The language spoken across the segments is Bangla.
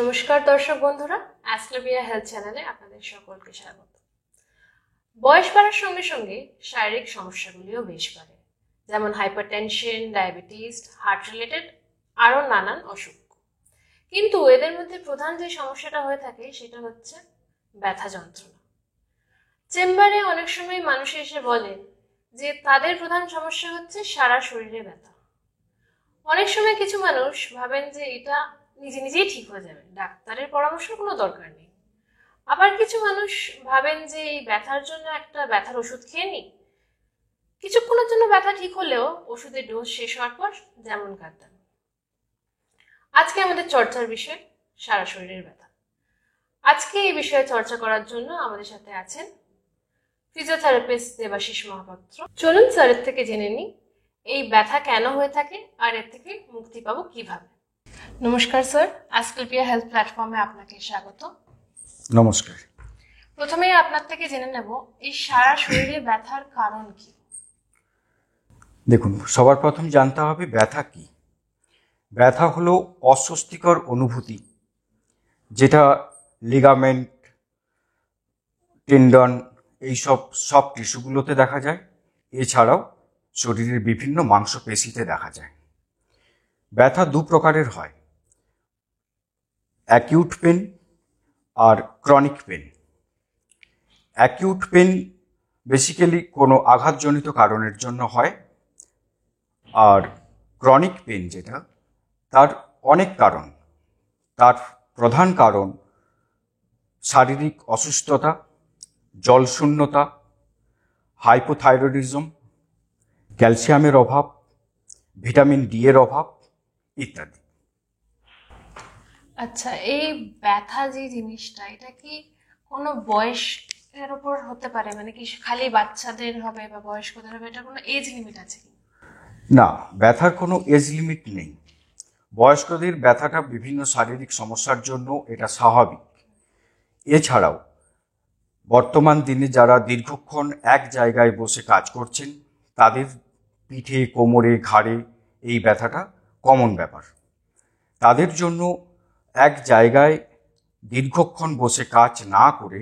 নমস্কার দর্শক বন্ধুরা, অ্যাস্ট্রোবিয়া হেলথ চ্যানেলে আপনাদের সকলকে স্বাগত। বয়স বাড়ার সঙ্গে সঙ্গে শারীরিক সমস্যাগুলিও বেশ বাড়ে, যেমন হাইপারটেনশন, ডায়াবেটিস, হার্ট রিলেটেড আরও নানান অসুখ। কিন্তু এদের মধ্যে প্রধান যে সমস্যাটা হয়ে থাকে সেটা হচ্ছে ব্যথা যন্ত্রণা। চেম্বারে অনেক সময় মানুষ এসে বলে যে তাদের প্রধান সমস্যা হচ্ছে সারা শরীরে ব্যথা। অনেক সময় কিছু মানুষ ভাবেন যে এটা নিজে নিজেই ঠিক হয়ে যাবে, ডাক্তারের পরামর্শের কোনো দরকার নেই। আবার কিছু মানুষ ভাবেন যে এই ব্যথার জন্য একটা ব্যথার ওষুধ খেয়ে নিই, কিছুক্ষণের জন্য ব্যথা ঠিক হলেও ওষুধের ডোজ শেষ হওয়ার পর যেমন কাটতেন। আজকে আমাদের চর্চার বিষয় সারা শরীরের ব্যথা। আজকে এই বিষয়ে চর্চা করার জন্য আমাদের সাথে আছেন ফিজিওথেরাপিস্ট দেবাশিস মহাপাত্র। চলুন স্যারের থেকে জেনে নিই এই ব্যথা কেন হয়ে থাকে আর এর থেকে মুক্তি পাবো কিভাবে। নমস্কার স্যার, অ্যাস্ট্রোবিয়া হেলথ প্ল্যাটফর্মে আপনাকে স্বাগত। নমস্কার। প্রথমেই আপনার থেকে জেনে নেব এই সারা শরীরে ব্যথার কারণ কি। দেখুন, সবার প্রথম জানতে হবে ব্যথা কি। ব্যথা হলো অস্বস্তিকর অনুভূতি, যেটা লিগামেন্ট, টেন্ডন এইসব সব টিস্যুগুলোতে দেখা যায়। এছাড়াও শরীরের বিভিন্ন মাংসপেশিতে দেখা যায়। ব্যথা দু প্রকারের হয়, অ্যাকিউট পেন আর chronic pain. Acute pain basically কোনো আঘাতজনিত কারণের জন্য হয়, আর ক্রনিক পেন যেটা, তার অনেক কারণ। তার প্রধান কারণ শারীরিক অসুস্থতা, জলশূন্যতা, হাইপোথাইরয়েডিজম, ক্যালসিয়ামের অভাব, ভিটামিন ডি এর অভাব ইত্যাদি। আচ্ছা, এই ব্যথা যে জিনিসটা, এটা কি কোনো বয়সের উপর হতে পারে? মানে কি খালি বাচ্চাদের হবে বা বয়স্কদের হবে? এটা কোনো এজ লিমিট আছে কি? না, ব্যথার কোনো এজ লিমিট নেই। বয়স্কদের ব্যথাটা বিভিন্ন শারীরিক সমস্যার জন্য এটা স্বাভাবিক। এছাড়াও বর্তমান দিনে যারা দীর্ঘক্ষণ এক জায়গায় বসে কাজ করছেন, তাদের পিঠে, কোমরে, ঘাড়ে এই ব্যথাটা কমন ব্যাপার। তাদের জন্য এক জায়গায় দীর্ঘক্ষণ বসে কাজ না করে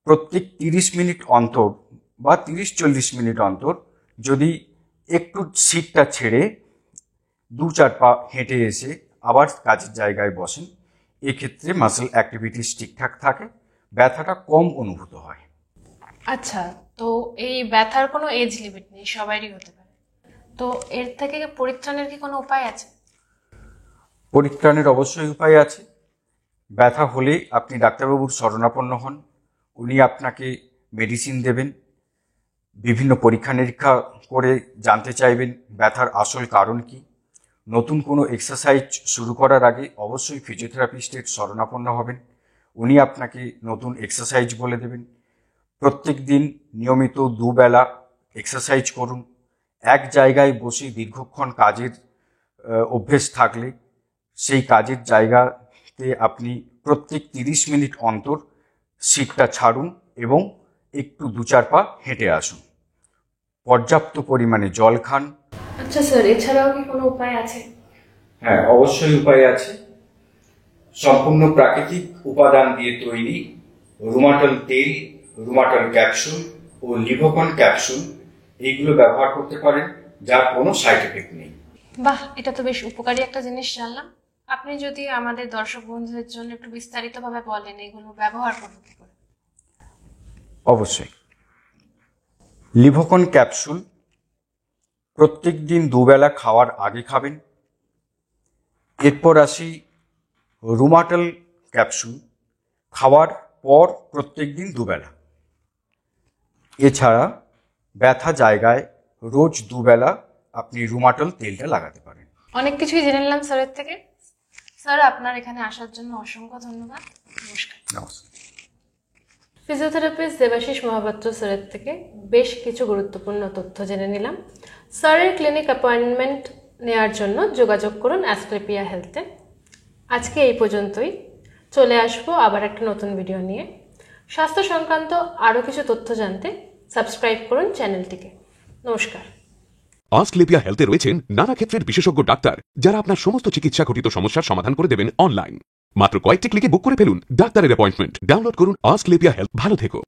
প্রত্যেক 30 মিনিট অন্তর বা 30-40 মিনিট অন্তর যদি একটু সিটটা ছেড়ে 2-4 পা হেঁটে এসে আবার কাজের জায়গায় বসেন, এক্ষেত্রে মাসেল অ্যাক্টিভিটিস ঠিকঠাক থাকে, ব্যথাটা কম অনুভূত হয়। আচ্ছা, তো এই ব্যথার কোনো এজ লিমিট নেই, সবারই হতে পারে। তো এর থেকে পরিত্রাণের কি কোনো উপায় আছে? পরিত্রাণের অবশ্যই উপায় আছে। ব্যথা হলে আপনি ডাক্তারবাবুর শরণাপন্ন হন। উনি আপনাকে মেডিসিন দেবেন, বিভিন্ন পরীক্ষা নিরীক্ষা করে জানতে চাইবেন ব্যথার আসল কারণ কি। নতুন কোনো এক্সারসাইজ শুরু করার আগে অবশ্যই ফিজিওথেরাপিস্টের শরণাপন্ন হবেন। উনি আপনাকে নতুন এক্সারসাইজ বলে দেবেন। প্রত্যেক দিন নিয়মিত 2 বেলা এক্সারসাইজ করুন। এক জায়গায় বসে দীর্ঘক্ষণ কাজের অভ্যেস থাকলে সেই কাজের জায়গাতে আপনি প্রত্যেক 30 মিনিট অন্তর সিটটা ছাড়ুন এবং একটু 2-4 পা হেঁটে আসুন। পর্যাপ্ত পরিমাণে জল খান। আচ্ছা স্যার, এছাড়াও কি কোনো উপায় আছে? হ্যাঁ, অবশ্যই উপায় আছে। সম্পূর্ণ প্রাকৃতিক উপাদান দিয়ে তৈরি রুমাটল তেল, রুমাটল ক্যাপসুল ও লিভোকন ক্যাপসুল, এইগুলো ব্যবহার করতে পারেন, যার কোনো সাইড এফেক্ট নেই। বাহ, এটা তো বেশ উপকারী একটা জিনিস জানলাম। আপনি যদি আমাদের দর্শক বন্ধুদের জন্য একটু বিস্তারিতভাবে বলেন এগুলো ব্যবহার করবো কি করে। অবশ্যই। লিভোকন ক্যাপসুল প্রত্যেক দিন 2 বেলা খাওয়ার আগে খাবেন। এরপর আসি রুমাটল ক্যাপসুল, খাওয়ার পর প্রত্যেক দিন 2 বেলা। এছাড়া ব্যথা জায়গায় রোজ 2 বেলা আপনি রুমাটল তেলটা লাগাতে পারেন। অনেক কিছুই জেনে নিলাম স্যারের থেকে। স্যার, আপনার এখানে আসার জন্য অসংখ্য ধন্যবাদ। নমস্কার। নমস্কার। ফিজিওথেরাপিস্ট দেবাশিস মহাপাত্র স্যারের থেকে বেশ কিছু গুরুত্বপূর্ণ তথ্য জেনে নিলাম। স্যারের ক্লিনিক অ্যাপয়েন্টমেন্ট নেওয়ার জন্য যোগাযোগ করুন অ্যাস্ট্রোবিয়া হেলথে। আজকে এই পর্যন্তই। চলে আসবো আবার একটা নতুন ভিডিও নিয়ে। স্বাস্থ্য সংক্রান্ত আরও কিছু তথ্য জানতে সাবস্ক্রাইব করুন চ্যানেলটিকে। নমস্কার। অস্ট্রেলিয়া হেলথে রয়েছেন নানা ক্ষেত্রের বিশেষজ্ঞ ডাক্তার, যারা আপনার সমস্ত চিকিৎসা ঘটিত সমস্যার সমাধান করে দেবেন অনলাইন। মাত্র কয়েকটি ক্লিকে বুক করে ফেলুন ডাক্তারের অ্যাপয়েন্টমেন্ট। ডাউনলোড করুন আস্কলেপিয়া হেলথ। ভালো থেকো।